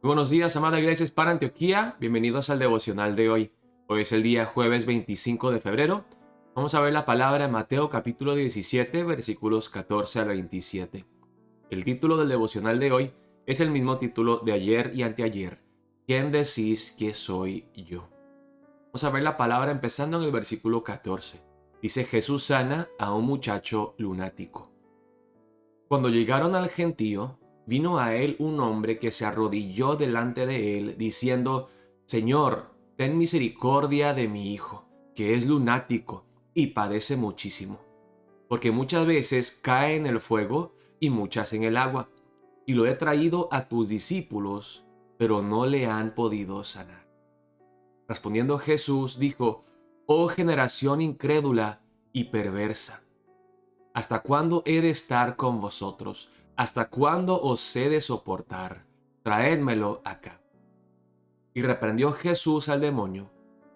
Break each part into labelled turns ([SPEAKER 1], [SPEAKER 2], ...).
[SPEAKER 1] Muy buenos días, amada iglesia Hispana Antioquía. Bienvenidos al devocional de hoy. Hoy es el día jueves 25 de febrero. Vamos a ver la palabra en Mateo capítulo 17, versículos 14 al 27. El título del devocional de hoy es el mismo título de ayer y anteayer. ¿Quién decís que soy yo? Vamos a ver la palabra empezando en el versículo 14. Dice: Jesús sana a un muchacho lunático. Cuando llegaron al gentío, vino a él un hombre que se arrodilló delante de él, diciendo: Señor, ten misericordia de mi hijo, que es lunático y padece muchísimo, porque muchas veces cae en el fuego y muchas en el agua. Y lo he traído a tus discípulos, pero no le han podido sanar. Respondiendo Jesús, dijo: Oh generación incrédula y perversa, ¿hasta cuándo he de estar con vosotros? ¿Hasta cuándo os he de soportar? Traédmelo acá. Y reprendió Jesús al demonio,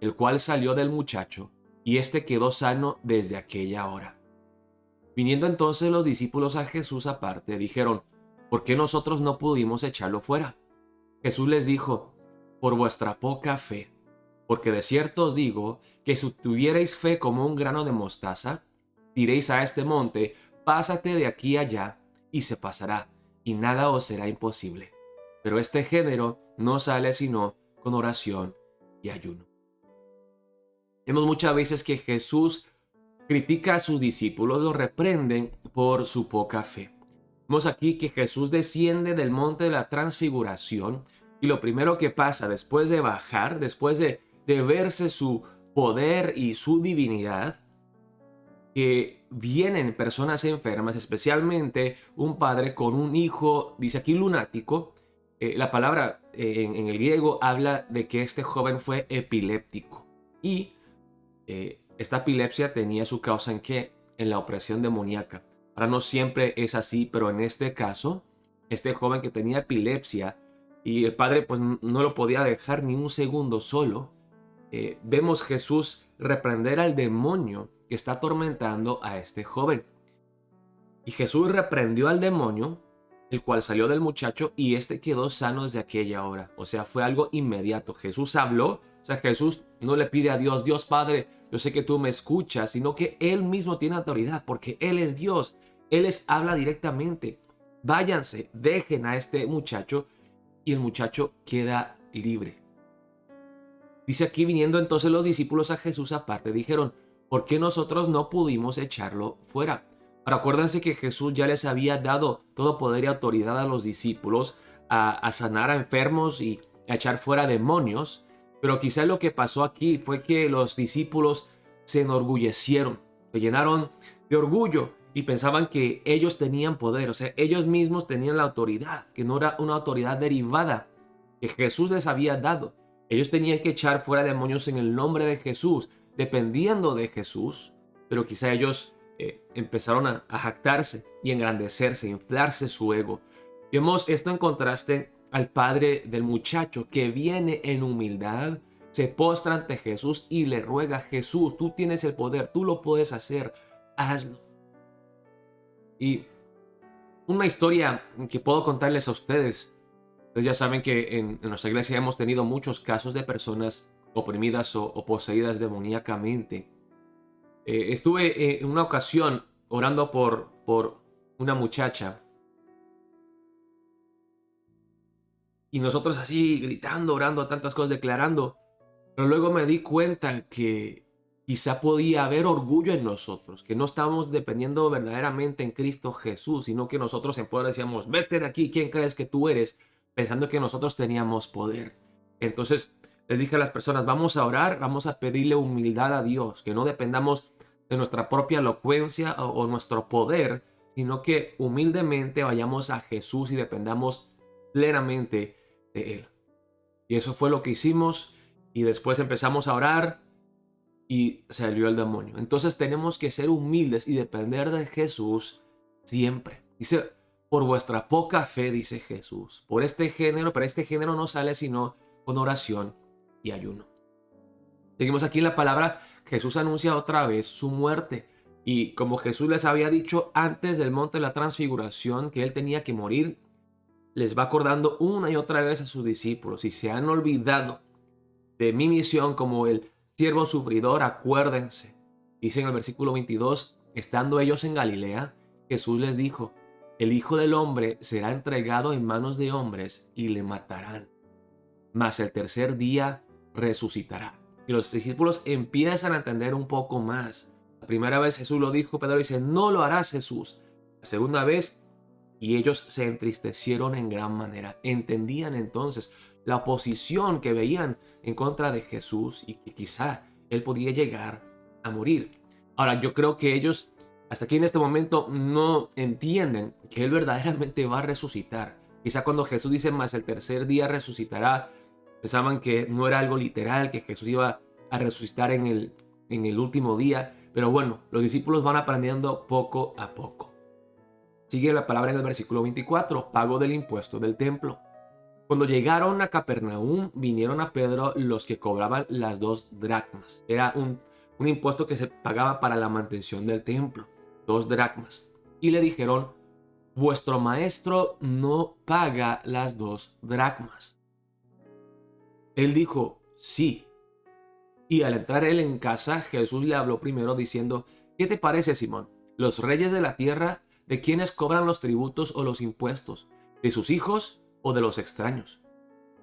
[SPEAKER 1] el cual salió del muchacho, y éste quedó sano desde aquella hora. Viniendo entonces los discípulos a Jesús aparte, dijeron: ¿Por qué nosotros no pudimos echarlo fuera? Jesús les dijo: Por vuestra poca fe. Porque de cierto os digo que si tuvierais fe como un grano de mostaza, diréis a este monte: pásate de aquí allá, y se pasará, y nada os será imposible. Pero este género no sale sino con oración y ayuno. Vemos muchas veces que Jesús critica a sus discípulos, los reprenden por su poca fe. Vemos aquí que Jesús desciende del monte de la transfiguración, y lo primero que pasa después de bajar, después de verse su poder y su divinidad, que vienen personas enfermas, especialmente un padre con un hijo, dice aquí lunático. La palabra en el griego habla de que este joven fue epiléptico, y esta epilepsia tenía su causa ¿en qué? En la opresión demoníaca. Ahora, no siempre es así, pero en este caso, este joven que tenía epilepsia y el padre pues no lo podía dejar ni un segundo solo, vemos Jesús reprender al demonio que está atormentando a este joven. Y Jesús reprendió al demonio, el cual salió del muchacho, y este quedó sano desde aquella hora. O sea, fue algo inmediato. Jesús habló. O sea, Jesús no le pide a Dios: Dios Padre, yo sé que tú me escuchas, sino que Él mismo tiene autoridad, porque Él es Dios. Él les habla directamente: váyanse, dejen a este muchacho, y el muchacho queda libre. Dice aquí: viniendo entonces los discípulos a Jesús aparte, dijeron: ¿por qué nosotros no pudimos echarlo fuera? Ahora, acuérdense que Jesús ya les había dado todo poder y autoridad a los discípulos a sanar a enfermos y a echar fuera demonios, pero quizás lo que pasó aquí fue que los discípulos se enorgullecieron, se llenaron de orgullo y pensaban que ellos tenían poder, o sea, ellos mismos tenían la autoridad, que no era una autoridad derivada que Jesús les había dado. Ellos tenían que echar fuera demonios en el nombre de Jesús, dependiendo de Jesús, pero quizá ellos empezaron a jactarse y engrandecerse, inflarse su ego. Vemos esto en contraste al padre del muchacho, que viene en humildad, se postra ante Jesús y le ruega: Jesús, tú tienes el poder, tú lo puedes hacer, hazlo. Y una historia que puedo contarles a ustedes. Ustedes ya saben que en nuestra iglesia hemos tenido muchos casos de personas oprimidas o poseídas demoníacamente. Estuve en una ocasión orando por una muchacha, y nosotros así gritando, orando, tantas cosas, declarando, pero luego me di cuenta que quizá podía haber orgullo en nosotros, que no estábamos dependiendo verdaderamente en Cristo Jesús, sino que nosotros en poder decíamos: vete de aquí, ¿quién crees que tú eres? Pensando que nosotros teníamos poder. Entonces les dije a las personas: vamos a orar, vamos a pedirle humildad a Dios, que no dependamos de nuestra propia elocuencia o nuestro poder, sino que humildemente vayamos a Jesús y dependamos plenamente de Él. Y eso fue lo que hicimos, y después empezamos a orar y salió el demonio. Entonces tenemos que ser humildes y depender de Jesús siempre. Dice: por vuestra poca fe, dice Jesús, por este género, pero este género no sale sino con oración y ayuno. Seguimos aquí en la palabra. Jesús anuncia otra vez su muerte, y como Jesús les había dicho antes del monte de la transfiguración que él tenía que morir, les va acordando una y otra vez a sus discípulos, y se han olvidado de mi misión como el siervo sufridor, acuérdense. Dice en el versículo 22, estando ellos en Galilea, Jesús les dijo, el Hijo del Hombre será entregado en manos de hombres y le matarán, mas el tercer día resucitará. Y los discípulos empiezan a entender un poco más. La primera vez Jesús lo dijo, Pedro dice, no lo harás, Jesús. La segunda vez, y ellos se entristecieron en gran manera. Entendían entonces la oposición que veían en contra de Jesús y que quizá él podía llegar a morir. Ahora, yo creo que ellos hasta aquí en este momento no entienden que él verdaderamente va a resucitar. Quizá cuando Jesús dice, más el tercer día resucitará, pensaban que no era algo literal, que Jesús iba a resucitar en el último día. Pero bueno, los discípulos van aprendiendo poco a poco. Sigue la palabra en el versículo 24, pago del impuesto del templo. Cuando llegaron a Capernaum, vinieron a Pedro los que cobraban las 2 dracmas. Era un impuesto que se pagaba para la mantención del templo, 2 dracmas. Y le dijeron, vuestro maestro no paga las 2 dracmas. Él dijo, sí. Y al entrar él en casa, Jesús le habló primero diciendo, ¿qué te parece, Simón? Los reyes de la tierra, ¿de quiénes cobran los tributos o los impuestos? ¿De sus hijos o de los extraños?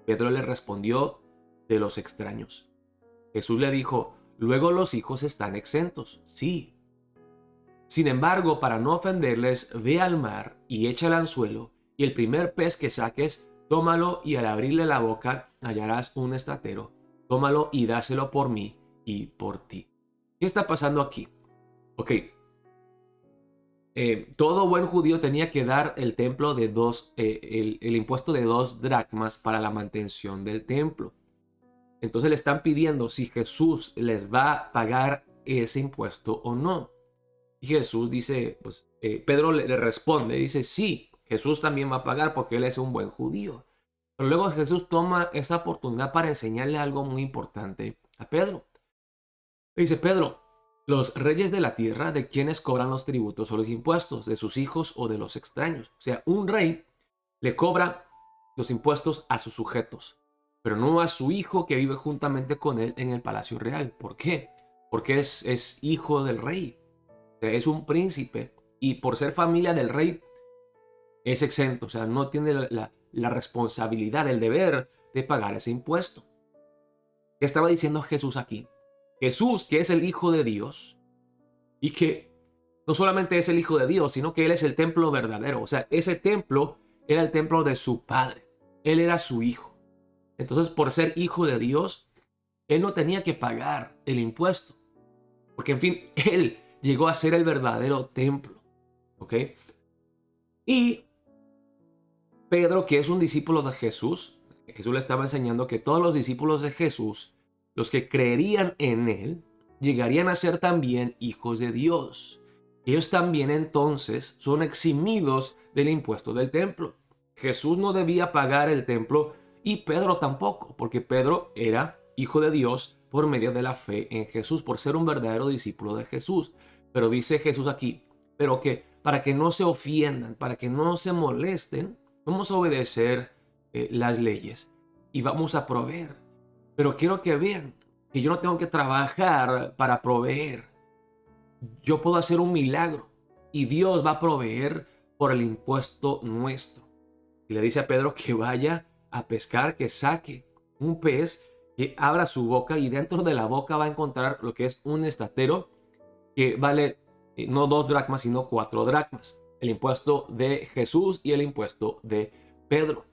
[SPEAKER 1] Pedro le respondió, de los extraños. Jesús le dijo, luego los hijos están exentos, sí. Sin embargo, para no ofenderles, ve al mar y echa el anzuelo, y el primer pez que saques, tómalo y al abrirle la boca hallarás un estatero. Tómalo y dáselo por mí y por ti. ¿Qué está pasando aquí? Ok. Todo buen judío tenía que dar el templo de el impuesto de 2 dracmas para la mantención del templo. Entonces le están pidiendo si Jesús les va a pagar ese impuesto o no. Y Jesús dice, pues Pedro le responde, dice, sí, Jesús también va a pagar porque él es un buen judío. Pero luego Jesús toma esta oportunidad para enseñarle algo muy importante a Pedro. Le dice, Pedro, los reyes de la tierra, ¿de quienes cobran los tributos o los impuestos? ¿De sus hijos o de los extraños? O sea, un rey le cobra los impuestos a sus sujetos, pero no a su hijo que vive juntamente con él en el palacio real. ¿Por qué? Porque es hijo del rey. O sea, es un príncipe y por ser familia del rey es exento. O sea, no tiene la responsabilidad, el deber de pagar ese impuesto. ¿Qué estaba diciendo Jesús aquí? Jesús, que es el Hijo de Dios, y que no solamente es el Hijo de Dios, sino que Él es el templo verdadero. O sea, ese templo era el templo de su Padre. Él era su Hijo. Entonces, por ser Hijo de Dios, Él no tenía que pagar el impuesto. Porque, en fin, Él llegó a ser el verdadero templo. ¿Ok? Y Pedro, que es un discípulo de Jesús, Jesús le estaba enseñando que todos los discípulos de Jesús, los que creerían en él, llegarían a ser también hijos de Dios. Ellos también entonces son eximidos del impuesto del templo. Jesús no debía pagar el templo y Pedro tampoco, porque Pedro era hijo de Dios por medio de la fe en Jesús, por ser un verdadero discípulo de Jesús. Pero dice Jesús aquí, pero que para que no se ofendan, para que no se molesten, vamos a obedecer las leyes y vamos a proveer. Pero quiero que vean que yo no tengo que trabajar para proveer. Yo puedo hacer un milagro y Dios va a proveer por el impuesto nuestro. Y le dice a Pedro que vaya a pescar, que saque un pez, que abra su boca y dentro de la boca va a encontrar lo que es un estatero que vale no 2 dracmas sino 4 dracmas. El impuesto de Jesús y el impuesto de Pedro.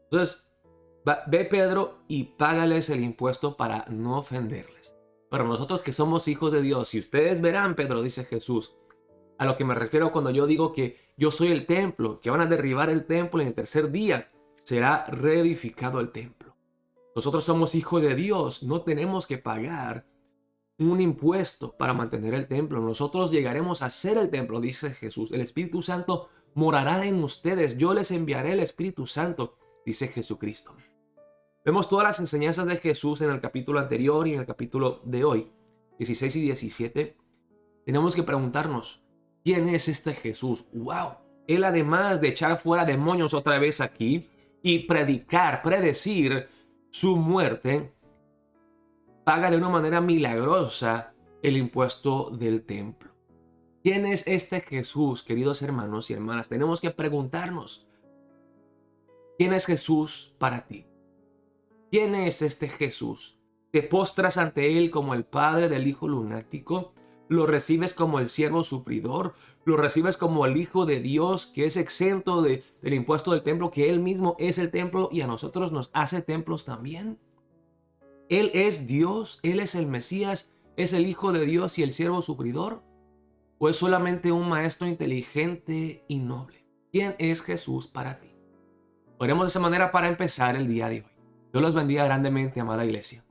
[SPEAKER 1] Entonces, ve Pedro y págales el impuesto para no ofenderles. Pero nosotros que somos hijos de Dios, si ustedes verán, Pedro, dice Jesús, a lo que me refiero cuando yo digo que yo soy el templo, que van a derribar el templo y en el tercer día será reedificado el templo. Nosotros somos hijos de Dios, no tenemos que pagar un impuesto para mantener el templo. Nosotros llegaremos a ser el templo, dice Jesús. El Espíritu Santo morará en ustedes. Yo les enviaré el Espíritu Santo, dice Jesucristo. Vemos todas las enseñanzas de Jesús en el capítulo anterior y en el capítulo de hoy, 16 y 17. Tenemos que preguntarnos, ¿quién es este Jesús? ¡Wow! Él, además de echar fuera demonios otra vez aquí y predecir su muerte, paga de una manera milagrosa el impuesto del templo. ¿Quién es este Jesús, queridos hermanos y hermanas? Tenemos que preguntarnos, ¿quién es Jesús para ti? ¿Quién es este Jesús? ¿Te postras ante él como el padre del hijo lunático? ¿Lo recibes como el siervo sufridor? ¿Lo recibes como el Hijo de Dios que es exento del impuesto del templo, que él mismo es el templo y a nosotros nos hace templos también? Él es Dios, Él es el Mesías, es el Hijo de Dios y el siervo sufridor. ¿O es solamente un maestro inteligente y noble? ¿Quién es Jesús para ti? Oremos de esa manera para empezar el día de hoy. Dios los bendiga grandemente, amada iglesia.